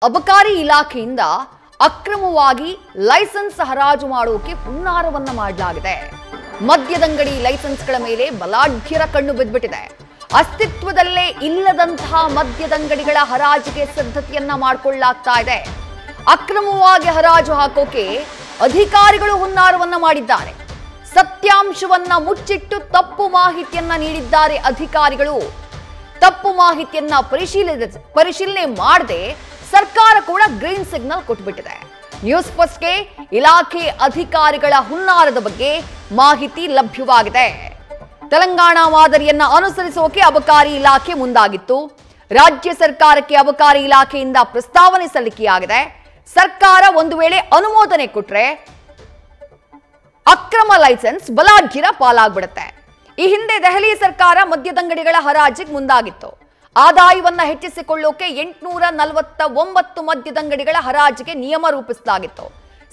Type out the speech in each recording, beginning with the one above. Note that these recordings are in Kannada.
ಅಬಕಾರಿ ಇಲಾಖೆಯಿಂದ ಅಕ್ರಮವಾಗಿ ಲೈಸೆನ್ಸ್ ಹರಾಜು ಮಾಡೋಕೆ ಹುನ್ನಾರವನ್ನ ಮಾಡಲಾಗಿದೆ. ಮದ್ಯದಂಗಡಿ ಲೈಸೆನ್ಸ್ಗಳ ಮೇಲೆ ಬಲಾಢ್ಯರ ಕಣ್ಣು ಬಿದ್ದುಬಿಟ್ಟಿದೆ. ಅಸ್ತಿತ್ವದಲ್ಲೇ ಇಲ್ಲದಂತಹ ಮದ್ಯದಂಗಡಿಗಳ ಹರಾಜಿಗೆ ಸಿದ್ಧತೆಯನ್ನ ಮಾಡಿಕೊಳ್ಳಲಾಗ್ತಾ ಇದೆ. ಅಕ್ರಮವಾಗಿ ಹರಾಜು ಹಾಕೋಕೆ ಅಧಿಕಾರಿಗಳು ಹುನ್ನಾರವನ್ನ ಮಾಡಿದ್ದಾರೆ. ಸತ್ಯಾಂಶವನ್ನ ಮುಚ್ಚಿಟ್ಟು ತಪ್ಪು ಮಾಹಿತಿಯನ್ನ ನೀಡಿದ್ದಾರೆ ಅಧಿಕಾರಿಗಳು. ತಪ್ಪು ಮಾಹಿತಿಯನ್ನ ಪರಿಶೀಲನೆ ಮಾಡದೆ ಸರ್ಕಾರ ಕೂಡ ಗ್ರೀನ್ ಸಿಗ್ನಲ್ ಕೊಟ್ಟುಬಿಟ್ಟಿದೆ. ನ್ಯೂಸ್ ಫಸ್ಟ್ಗೆ ಇಲಾಖೆ ಅಧಿಕಾರಿಗಳ ಹುನ್ನಾರದ ಬಗ್ಗೆ ಮಾಹಿತಿ ಲಭ್ಯವಾಗಿದೆ. ತೆಲಂಗಾಣ ಮಾದರಿಯನ್ನ ಅನುಸರಿಸೋಕೆ ಅಬಕಾರಿ ಇಲಾಖೆ ಮುಂದಾಗಿತ್ತು. ರಾಜ್ಯ ಸರ್ಕಾರಕ್ಕೆ ಅಬಕಾರಿ ಇಲಾಖೆಯಿಂದ ಪ್ರಸ್ತಾವನೆ ಸಲ್ಲಿಕೆಯಾಗಿದೆ. ಸರ್ಕಾರ ಒಂದು ವೇಳೆ ಅನುಮೋದನೆ ಕೊಟ್ರೆ ಅಕ್ರಮ ಲೈಸೆನ್ಸ್ ಬಲಾಢ್ಯರ ಪಾಲಾಗ್ಬಿಡುತ್ತೆ. ಈ ಹಿಂದೆ ದೆಹಲಿ ಸರ್ಕಾರ ಮದ್ಯದಂಗಡಿಗಳ ಹರಾಜಿಗೆ ಮುಂದಾಗಿತ್ತು. ಆದಾಯವನ್ನ ಹೆಚ್ಚಿಸಿಕೊಳ್ಳೋಕೆ 849 ಮದ್ಯದಂಗಡಿಗಳ ಹರಾಜಿಗೆ ನಿಯಮ ರೂಪಿಸಲಾಗಿತ್ತು.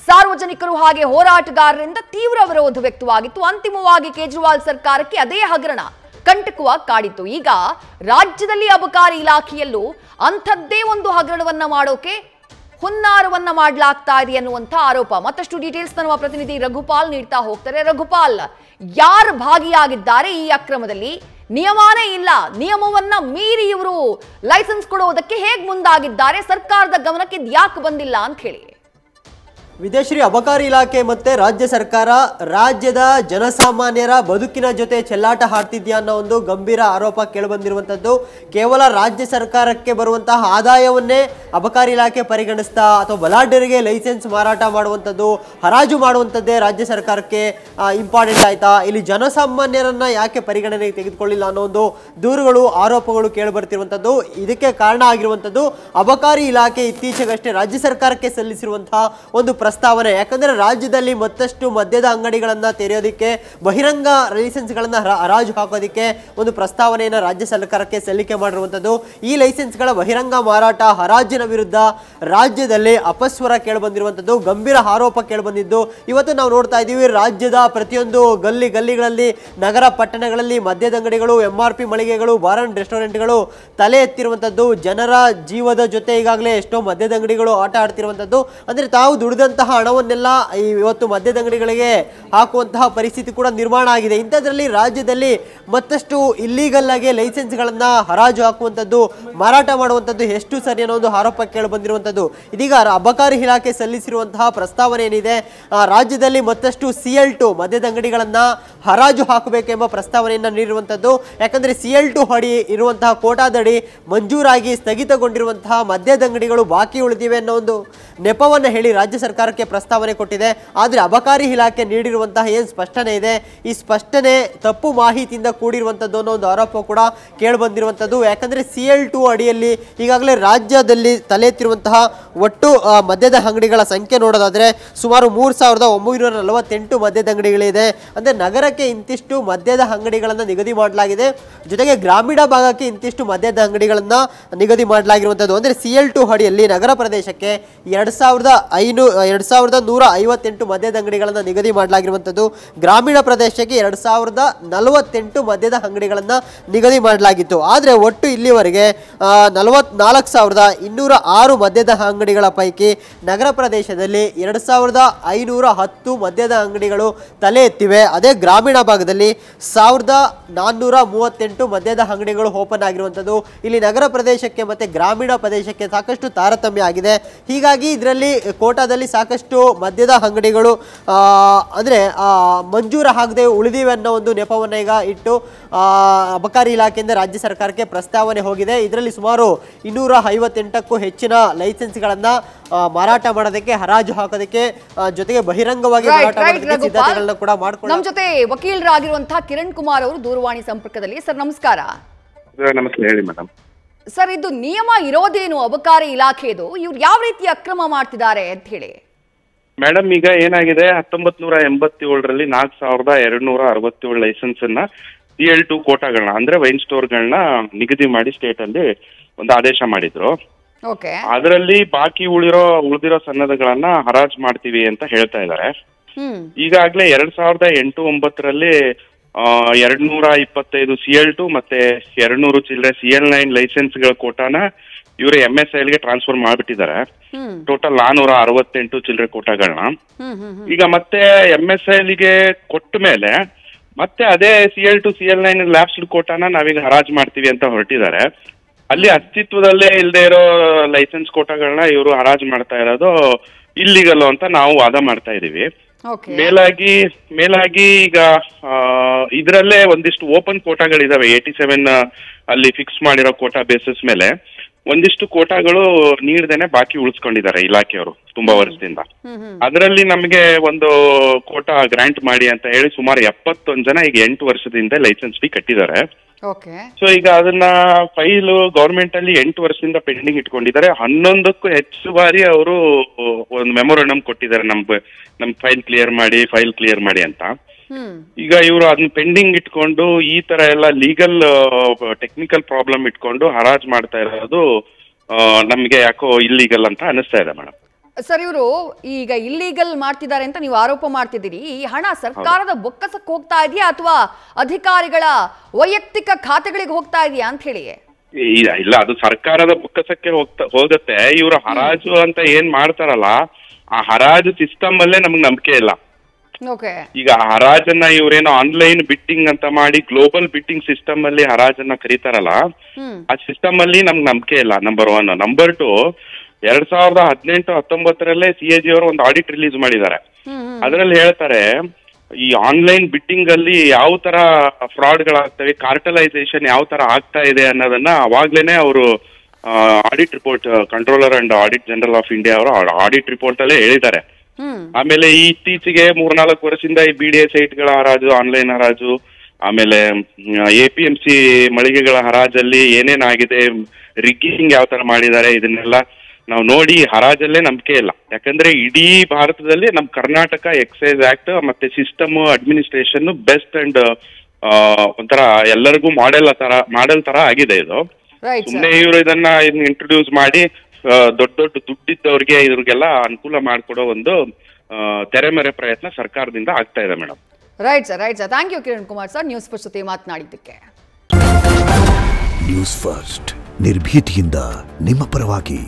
ಸಾರ್ವಜನಿಕರು ಹಾಗೆ ಹೋರಾಟಗಾರರಿಂದ ತೀವ್ರ ವಿರೋಧ ವ್ಯಕ್ತವಾಗಿತ್ತು. ಅಂತಿಮವಾಗಿ ಕೇಜ್ರಿವಾಲ್ ಸರ್ಕಾರಕ್ಕೆ ಅದೇ ಹಗರಣ ಕಂಟಕವಾಗಿ ಕಾಡಿತ್ತು. ಈಗ ರಾಜ್ಯದಲ್ಲಿ ಅಬಕಾರಿ ಇಲಾಖೆಯಲ್ಲೂ ಅಂಥದ್ದೇ ಒಂದು ಹಗರಣವನ್ನ ಮಾಡೋಕೆ ಹುನ್ನಾರವನ್ನ ಮಾಡಲಾಗ್ತಾ ಇದೆ ಅನ್ನುವಂಥ ಆರೋಪ. ಮತ್ತಷ್ಟು ಡೀಟೇಲ್ಸ್ ನಮ್ಮ ಪ್ರತಿನಿಧಿ ರಘುಪಾಲ್ ನೀಡ್ತಾ ಹೋಗ್ತಾರೆ. ರಘುಪಾಲ್, ಯಾರು ಭಾಗಿಯಾಗಿದ್ದಾರೆ ಈ ಅಕ್ರಮದಲ್ಲಿ? ನಿಯಮನೇ ಇಲ್ಲ, ನಿಯಮವನ್ನ ಮೀರಿ ಇವರು ಲೈಸೆನ್ಸ್ ಕೊಡುವುದಕ್ಕೆ ಹೇಗೆ ಮುಂದಾಗಿದ್ದಾರೆ? ಸರ್ಕಾರದ ಗಮನಕ್ಕೆ ಯಾಕೆ ಬಂದಿಲ್ಲ ಅಂತ ಹೇಳಿ. ವಿದೇಶಿ ಅಬಕಾರಿ ಇಲಾಖೆ ಮತ್ತೆ ರಾಜ್ಯ ಸರ್ಕಾರ ರಾಜ್ಯದ ಜನಸಾಮಾನ್ಯರ ಬದುಕಿನ ಜೊತೆ ಚೆಲ್ಲಾಟ ಆಡ್ತಿದ್ಯಾ ಅನ್ನೋ ಒಂದು ಗಂಭೀರ ಆರೋಪ ಕೇಳಿಬಂದಿರುವಂಥದ್ದು. ಕೇವಲ ರಾಜ್ಯ ಸರ್ಕಾರಕ್ಕೆ ಬರುವಂತಹ ಆದಾಯವನ್ನೇ ಅಬಕಾರಿ ಇಲಾಖೆ ಪರಿಗಣಿಸ್ತಾ ಅಥವಾ ಬಲಾಢ್ಯರಿಗೆ ಲೈಸೆನ್ಸ್ ಮಾರಾಟ ಮಾಡುವಂಥದ್ದು, ಹರಾಜು ಮಾಡುವಂಥದ್ದೇ ರಾಜ್ಯ ಸರ್ಕಾರಕ್ಕೆ ಇಂಪಾರ್ಟೆಂಟ್ ಆಯ್ತಾ? ಇಲ್ಲಿ ಜನಸಾಮಾನ್ಯರನ್ನ ಯಾಕೆ ಪರಿಗಣನೆಗೆ ತೆಗೆದುಕೊಳ್ಳಿಲ್ಲ ಅನ್ನೋ ಒಂದು ದೂರುಗಳು, ಆರೋಪಗಳು ಕೇಳಿಬರ್ತಿರುವಂಥದ್ದು. ಇದಕ್ಕೆ ಕಾರಣ ಆಗಿರುವಂಥದ್ದು ಅಬಕಾರಿ ಇಲಾಖೆ ಇತ್ತೀಚೆಗಷ್ಟೇ ರಾಜ್ಯ ಸರ್ಕಾರಕ್ಕೆ ಸಲ್ಲಿಸಿರುವಂತಹ ಒಂದು ಪ್ರಸ್ತಾವನೆ. ಯಾಕಂದ್ರೆ ರಾಜ್ಯದಲ್ಲಿ ಮತ್ತಷ್ಟು ಮದ್ಯದ ಅಂಗಡಿಗಳನ್ನ ತೆರೆಯೋದಿಕ್ಕೆ, ಬಹಿರಂಗ ಲೈಸೆನ್ಸ್ಗಳನ್ನ ಹರಾಜು ಹಾಕೋದಿಕ್ಕೆ ಒಂದು ಪ್ರಸ್ತಾವನೆಯನ್ನು ರಾಜ್ಯ ಸರ್ಕಾರಕ್ಕೆ ಸಲ್ಲಿಕೆ ಮಾಡಿರುವಂಥದ್ದು. ಈ ಲೈಸೆನ್ಸ್ಗಳ ಬಹಿರಂಗ ಮಾರಾಟ, ಹರಾಜಿನ ವಿರುದ್ಧ ರಾಜ್ಯದಲ್ಲಿ ಅಪಸ್ವರ ಕೇಳಿಬಂದಿರುವಂಥದ್ದು, ಗಂಭೀರ ಆರೋಪ ಕೇಳಿಬಂದಿದ್ದು. ಇವತ್ತು ನಾವು ನೋಡ್ತಾ ಇದ್ದೀವಿ, ರಾಜ್ಯದ ಪ್ರತಿಯೊಂದು ಗಲ್ಲಿಗಳಲ್ಲಿ, ನಗರ ಪಟ್ಟಣಗಳಲ್ಲಿ ಮದ್ಯದಂಗಡಿಗಳು, MRP ಮಳಿಗೆಗಳು, ಬಾರ್ ಅಂಡ್ ರೆಸ್ಟೋರೆಂಟ್ಗಳು ತಲೆ ಎತ್ತಿರುವಂಥದ್ದು. ಜನರ ಜೀವದ ಜೊತೆ ಈಗಾಗಲೇ ಎಷ್ಟೋ ಮದ್ಯದಂಗಡಿಗಳು ಆಟ ಆಡ್ತಿರುವಂಥದ್ದು. ಅಂದ್ರೆ ತಾವು ದುಡಿದಂತಹ ಹಣವನ್ನೆಲ್ಲ ಇವತ್ತು ಮದ್ಯದಂಗಡಿಗಳಿಗೆ ಹಾಕುವಂತಹ ಪರಿಸ್ಥಿತಿ ಕೂಡ ನಿರ್ಮಾಣ ಆಗಿದೆ. ಇಂಥದ್ರಲ್ಲಿ ರಾಜ್ಯದಲ್ಲಿ ಮತ್ತಷ್ಟು ಇಲ್ಲೀಗಲ್ ಆಗಿ ಲೈಸೆನ್ಸ್ಗಳನ್ನ ಹರಾಜು ಹಾಕುವಂಥದ್ದು, ಮಾರಾಟ ಮಾಡುವಂಥದ್ದು ಎಷ್ಟು ಸರಿ ಅನ್ನೋ ಒಂದು ಆರೋಪ ಕೇಳಿ ಬಂದಿರುವಂಥದ್ದು. ಇದೀಗ ಅಬಕಾರಿ ಇಲಾಖೆ ಸಲ್ಲಿಸಿರುವಂತಹ ಪ್ರಸ್ತಾವನೆ ಏನಿದೆ, ರಾಜ್ಯದಲ್ಲಿ ಮತ್ತಷ್ಟು CL2 ಮದ್ಯದಂಗಡಿಗಳನ್ನ ಹರಾಜು ಹಾಕಬೇಕೆಂಬ ಪ್ರಸ್ತಾವನೆಯನ್ನ ನೀಡಿರುವಂಥದ್ದು. ಯಾಕಂದ್ರೆ CL2 ಅಡಿ ಇರುವಂತಹ ಕೋಟಾದಡಿ ಮಂಜೂರಾಗಿ ಸ್ಥಗಿತಗೊಂಡಿರುವಂತಹ ಮದ್ಯದಂಗಡಿಗಳು ಬಾಕಿ ಉಳಿದಿವೆ ಅನ್ನೋ ಒಂದು ನೆಪವನ್ನು ಹೇಳಿ ರಾಜ್ಯ ಸರ್ಕಾರಕ್ಕೆ ಪ್ರಸ್ತಾವನೆ ಕೊಟ್ಟಿದೆ. ಆದರೆ ಅಬಕಾರಿ ಇಲಾಖೆ ನೀಡಿರುವಂತಹ ಏನು ಸ್ಪಷ್ಟನೆ ಇದೆ, ಈ ಸ್ಪಷ್ಟನೆ ತಪ್ಪು ಮಾಹಿತಿಯಿಂದ ಕೂಡಿರುವಂಥದ್ದು ಅನ್ನೋ ಒಂದು ಆರೋಪ ಕೂಡ ಕೇಳಿಬಂದಿರುವಂಥದ್ದು. ಯಾಕಂದರೆ CL2 ಅಡಿಯಲ್ಲಿ ಈಗಾಗಲೇ ರಾಜ್ಯದಲ್ಲಿ ತಲೆ ಎತ್ತಿರುವಂತಹ ಒಟ್ಟು ಮದ್ಯದ ಅಂಗಡಿಗಳ ಸಂಖ್ಯೆ ನೋಡೋದಾದರೆ ಸುಮಾರು 3948 ಮದ್ಯದ ಅಂಗಡಿಗಳಿದೆ. ಅಂದರೆ ನಗರಕ್ಕೆ ಇಂತಿಷ್ಟು ಮದ್ಯದ ಅಂಗಡಿಗಳನ್ನು ನಿಗದಿ ಮಾಡಲಾಗಿದೆ, ಜೊತೆಗೆ ಗ್ರಾಮೀಣ ಭಾಗಕ್ಕೆ ಇಂತಿಷ್ಟು ಮದ್ಯದ ಅಂಗಡಿಗಳನ್ನು ನಿಗದಿ ಮಾಡಲಾಗಿರುವಂಥದ್ದು. ಅಂದರೆ CL2 ಅಡಿಯಲ್ಲಿ ನಗರ ಪ್ರದೇಶಕ್ಕೆ 2158 ಮದ್ಯದ ಅಂಗಡಿಗಳನ್ನು ನಿಗದಿ ಮಾಡಲಾಗಿರುವಂಥದ್ದು. ಗ್ರಾಮೀಣ ಪ್ರದೇಶಕ್ಕೆ 2048 ಮದ್ಯದ ಅಂಗಡಿಗಳನ್ನು ನಿಗದಿ ಮಾಡಲಾಗಿತ್ತು. ಆದರೆ ಒಟ್ಟು ಇಲ್ಲಿವರೆಗೆ 44,206 ಮದ್ಯದ ಅಂಗಡಿಗಳ ಪೈಕಿ ನಗರ ಪ್ರದೇಶದಲ್ಲಿ 2,510 ಮದ್ಯದ ಅಂಗಡಿಗಳು ತಲೆ ಎತ್ತಿವೆ. ಅದೇ ಗ್ರಾಮೀಣ ಭಾಗದಲ್ಲಿ 1,438 ಮದ್ಯದ ಅಂಗಡಿಗಳು ಓಪನ್ ಆಗಿರುವಂಥದ್ದು. ಇಲ್ಲಿ ನಗರ ಪ್ರದೇಶಕ್ಕೆ ಮತ್ತು ಗ್ರಾಮೀಣ ಪ್ರದೇಶಕ್ಕೆ ಸಾಕಷ್ಟು ತಾರತಮ್ಯ ಆಗಿದೆ. ಹೀಗಾಗಿ ಇದರಲ್ಲಿ ಕೋಟಾದಲ್ಲಿ ಸಾಕಷ್ಟು ಮದ್ಯದ ಅಂಗಡಿಗಳು ಅಂದರೆ ಮಂಜೂರು ಆಗದೆ ಉಳಿದಿವೆ ಅನ್ನೋ ಒಂದು ನೆಪವನ್ನು ಈಗ ಇಟ್ಟು ಅಬಕಾರಿ ಇಲಾಖೆಯಿಂದ ರಾಜ್ಯ ಸರ್ಕಾರಕ್ಕೆ ಪ್ರಸ್ತಾವನೆ ಹೋಗಿದೆ. ಇದರಲ್ಲಿ ಸುಮಾರು 258ಕ್ಕೂ ಹೆಚ್ಚಿನ ಲೈಸೆನ್ಸ್ಗಳನ್ನು ಮಾರಾಟ ಮಾಡೋದಕ್ಕೆ, ಹರಾಜು ಹಾಕೋದಕ್ಕೆ, ಜೊತೆಗೆ ಬಹಿರಂಗವಾಗಿ ಮಾರಾಟ ಮಾಡೋದಕ್ಕೆ ಸಿದ್ಧತೆಗಳನ್ನ ಕೂಡ ಮಾಡ್ಕೊಂಡು ನಮ್ಮ ಜೊತೆ ವಕೀಲರಾಗಿರುವಂತಹ ಕಿರಣ್ ಕುಮಾರ್ ಅವರು ದೂರವಾಣಿ ಸಂಪರ್ಕದಲ್ಲಿ. ಸರ್ ನಮಸ್ಕಾರ. ನಮಸ್ತೆ, ಹೇಳಿ ಮೇಡಮ್. ಸರ್, ಇದು ನಿಯಮ ಇರೋದೇನು ಅಬಕಾರಿ ಇಲಾಖೆದು? ಇವ್ರು ಯಾವ ರೀತಿ ಅಕ್ರಮ ಮಾಡ್ತಿದ್ದಾರೆ ಅಂತ ಹೇಳಿ. ಮೇಡಮ್, ಈಗ ಏನಾಗಿದೆ, 1987ರಲ್ಲಿ 4267 ಲೈಸೆನ್ಸ್ ಅನ್ನ CL2 ಕೋಟಾಗಳನ್ನ ಅಂದ್ರೆ ವೈನ್ ಸ್ಟೋರ್ಗಳನ್ನ ನಿಗದಿ ಮಾಡಿ ಸ್ಟೇಟ್ ಅಲ್ಲಿ ಒಂದು ಆದೇಶ ಮಾಡಿದ್ರು. ಅದರಲ್ಲಿ ಬಾಕಿ ಉಳಿದಿರೋ ಸನ್ನದಗಳನ್ನ ಹರಾಜ್ ಮಾಡ್ತೀವಿ ಅಂತ ಹೇಳ್ತಾ ಇದ್ದಾರೆ. ಈಗಾಗ್ಲೇ 2008-9ರಲ್ಲಿ 225 CL2 ಮತ್ತೆ 200 ಚಿಲ್ಲರೆ CL9 ಲೈಸೆನ್ಸ್ ಗಳ ಕೋಟಾನ ಇವರು MSILಗೆ ಟ್ರಾನ್ಸ್ಫರ್ ಮಾಡ್ಬಿಟ್ಟಿದ್ದಾರೆ. ಟೋಟಲ್ 468 ಚಿಲ್ಲರೆ ಕೋಟಾಗಳನ್ನ. ಈಗ ಮತ್ತೆ MSILಗೆ ಕೊಟ್ಟ ಮೇಲೆ ಮತ್ತೆ ಅದೇ CL2 CL9 ಲ್ಯಾಬ್ಸ್ಡ್ ಕೋಟಾನ ನಾವೀಗ ಹರಾಜು ಮಾಡ್ತೀವಿ ಅಂತ ಹೊರಟಿದ್ದಾರೆ. ಅಲ್ಲಿ ಅಸ್ತಿತ್ವದಲ್ಲೇ ಇಲ್ಲದೆ ಇರೋ ಲೈಸೆನ್ಸ್ ಕೋಟಾಗಳನ್ನ ಇವರು ಹರಾಜು ಮಾಡ್ತಾ ಇರೋದು ಇಲ್ಲಿಗಲ್ ಅಂತ ನಾವು ವಾದ ಮಾಡ್ತಾ ಇದೀವಿ. ಮೇಲಾಗಿ ಈಗ ಇದರಲ್ಲೇ ಒಂದಿಷ್ಟು ಓಪನ್ ಕೋಟಾಗಳಿದಾವೆ. 87 ಅಲ್ಲಿ ಫಿಕ್ಸ್ ಮಾಡಿರೋ ಕೋಟಾ ಬೇಸಿಸ್ ಮೇಲೆ ಒಂದಿಷ್ಟು ಕೋಟಾಗಳು ನೀಡ್ದೇನೆ ಬಾಕಿ ಉಳಿಸ್ಕೊಂಡಿದ್ದಾರೆ ಇಲಾಖೆಯವರು ತುಂಬಾ ವರ್ಷದಿಂದ. ಅದರಲ್ಲಿ ನಮಗೆ ಒಂದು ಕೋಟಾ ಗ್ರಾಂಟ್ ಮಾಡಿ ಅಂತ ಹೇಳಿ ಸುಮಾರು 71 ಜನ ಈಗ 8 ವರ್ಷದಿಂದ ಲೈಸೆನ್ಸ್ ಫೀ ಕಟ್ಟಿದ್ದಾರೆ. ಸೊ ಈಗ ಅದನ್ನ ಫೈಲ್ ಗವರ್ಮೆಂಟ್ ಅಲ್ಲಿ 8 ವರ್ಷದಿಂದ ಪೆಂಡಿಂಗ್ ಇಟ್ಕೊಂಡಿದ್ದಾರೆ. 11ಕ್ಕೂ ಹೆಚ್ಚು ಬಾರಿ ಅವರು ಒಂದು ಮೆಮೊರಂಡಮ್ ಕೊಟ್ಟಿದ್ದಾರೆ, ನಮ್ ಫೈಲ್ ಕ್ಲಿಯರ್ ಮಾಡಿ ಅಂತ. ಈಗ ಇವರು ಅದನ್ನ ಪೆಂಡಿಂಗ್ ಇಟ್ಕೊಂಡು ಈ ತರ ಎಲ್ಲ ಲೀಗಲ್ ಟೆಕ್ನಿಕಲ್ ಪ್ರಾಬ್ಲಮ್ ಇಟ್ಕೊಂಡು ಹರಾಜ್ ಮಾಡ್ತಾ ಇರೋದು ನಮ್ಗೆ ಯಾಕೋ ಇಲ್ಲೀಗಲ್ ಅಂತ ಅನಿಸ್ತಾ ಇದೆ ಮೇಡಮ್. ಸರ್, ಇವರು ಈಗ ಇಲ್ಲೀಗಲ್ ಮಾಡ್ತಿದ್ದಾರೆ ಅಂತ ನೀವು ಆರೋಪ ಮಾಡ್ತಿದ್ದೀರಿ. ಈ ಹಣ ಸರ್ಕಾರದ ಬೊಕ್ಕಸಕ್ಕೆ ಹೋಗ್ತಾ ಇದೆಯಾ ಅಥವಾ ಅಧಿಕಾರಿಗಳ ವೈಯಕ್ತಿಕ ಖಾತೆಗಳಿಗೆ ಹೋಗ್ತಾ ಇದೆಯಾ ಅಂತ ಹೇಳಿ? ಇಲ್ಲ, ಅದು ಸರ್ಕಾರದ ಬೊಕ್ಕಸಕ್ಕೆ ಹೋಗುತ್ತೆ. ಇವರು ಹರಾಜು ಅಂತ ಏನ್ ಮಾಡ್ತಾರಲ್ಲ, ಆ ಹರಾಜು ಸಿಸ್ಟಮ್ ಅಲ್ಲೇ ನಮ್ಗೆ ನಂಬಿಕೆ ಇಲ್ಲ. ಈಗ ಹರಾಜನ್ನ ಇವ್ರೇನೋ ಆನ್ಲೈನ್ ಬಿಟ್ಟಿಂಗ್ ಅಂತ ಮಾಡಿ ಗ್ಲೋಬಲ್ ಬಿಟ್ಟಿಂಗ್ ಸಿಸ್ಟಮ್ ಅಲ್ಲಿ ಹರಾಜನ್ನ ಕರೀತಾರಲ್ಲ, ಆ ಸಿಸ್ಟಮ್ ಅಲ್ಲಿ ನಮ್ಗೆ ನಂಬಿಕೆ ಇಲ್ಲ. ನಂಬರ್ 1. ನಂಬರ್ 2, 2018-19 CAG ಅವರು ಒಂದು ಆಡಿಟ್ ರಿಲೀಸ್ ಮಾಡಿದ್ದಾರೆ. ಅದರಲ್ಲಿ ಹೇಳ್ತಾರೆ ಈ ಆನ್ಲೈನ್ ಬಿಟ್ಟಿಂಗ್ ಅಲ್ಲಿ ಯಾವ ತರ ಫ್ರಾಡ್ಗಳಾಗ್ತವೆ, ಕಾರ್ಟಲೈಸೇಷನ್ ಯಾವ ತರ ಆಗ್ತಾ ಇದೆ ಅನ್ನೋದನ್ನ ಅವಾಗ್ಲೇನೆ ಅವರು audit report, controller and audit general of India ಅವರು ಆಡಿಟ್ ರಿಪೋರ್ಟ್ ಅಲ್ಲೇ ಹೇಳಿದ್ದಾರೆ. ಆಮೇಲೆ ಈ ಇತ್ತೀಚೆಗೆ 3-4 ವರ್ಷದಿಂದ ಈ BDA ಸೈಟ್ಗಳ ಹರಾಜು, ಆನ್ಲೈನ್ ಹರಾಜು, ಆಮೇಲೆ APMC ಮಳಿಗೆಗಳ ಹರಾಜಲ್ಲಿ ಏನೇನಾಗಿದೆ, ರಿಗ್ಗಿಂಗ್ ಯಾವ ತರ ಮಾಡಿದ್ದಾರೆ, ಇದನ್ನೆಲ್ಲ ನಾವು ನೋಡಿ ಹರಾಜಲ್ಲೇ ನಂಬಿಕೆ ಇಲ್ಲ. ಯಾಕಂದ್ರೆ ಇಡೀ ಭಾರತದಲ್ಲಿ ನಮ್ ಕರ್ನಾಟಕ ಎಕ್ಸೈಸ್ ಆಕ್ಟ್ ಮತ್ತೆ ಸಿಸ್ಟಮ್ ಅಡ್ಮಿನಿಸ್ಟ್ರೇಷನ್ ಬೆಸ್ಟ್ ಅಂಡ್ ಒಂಥರ ಎಲ್ಲರಿಗೂ ಮಾಡೆಲ್ ತರ ಆಗಿದೆ ಇದು. ಸುಮ್ಮನೆ ಇವರು ಇದನ್ನ ಇಂಟ್ರೊಡ್ಯೂಸ್ ಮಾಡಿ ದೊಡ್ಡ ದುಡ್ಡಿದ್ದವ್ರಿಗೆ ಇವ್ರಿಗೆಲ್ಲ ಅನುಕೂಲ ಮಾಡಿಕೊಡೋ ಒಂದು ತೆರೆಮರೆ ಪ್ರಯತ್ನ ಸರ್ಕಾರದಿಂದ ಆಗ್ತಾ ಇದೆ madam. Right sir. Thank you Kiran Kumar sir, News First ಜೊತೆ ಮಾತನಾಡಿದ್ದಕ್ಕೆ. ನ್ಯೂಸ್ ಫಸ್ಟ್ ನಿರ್ಭೀತಿಯಿಂದ ನಿಮ್ಮ ಪರವಾಗಿ.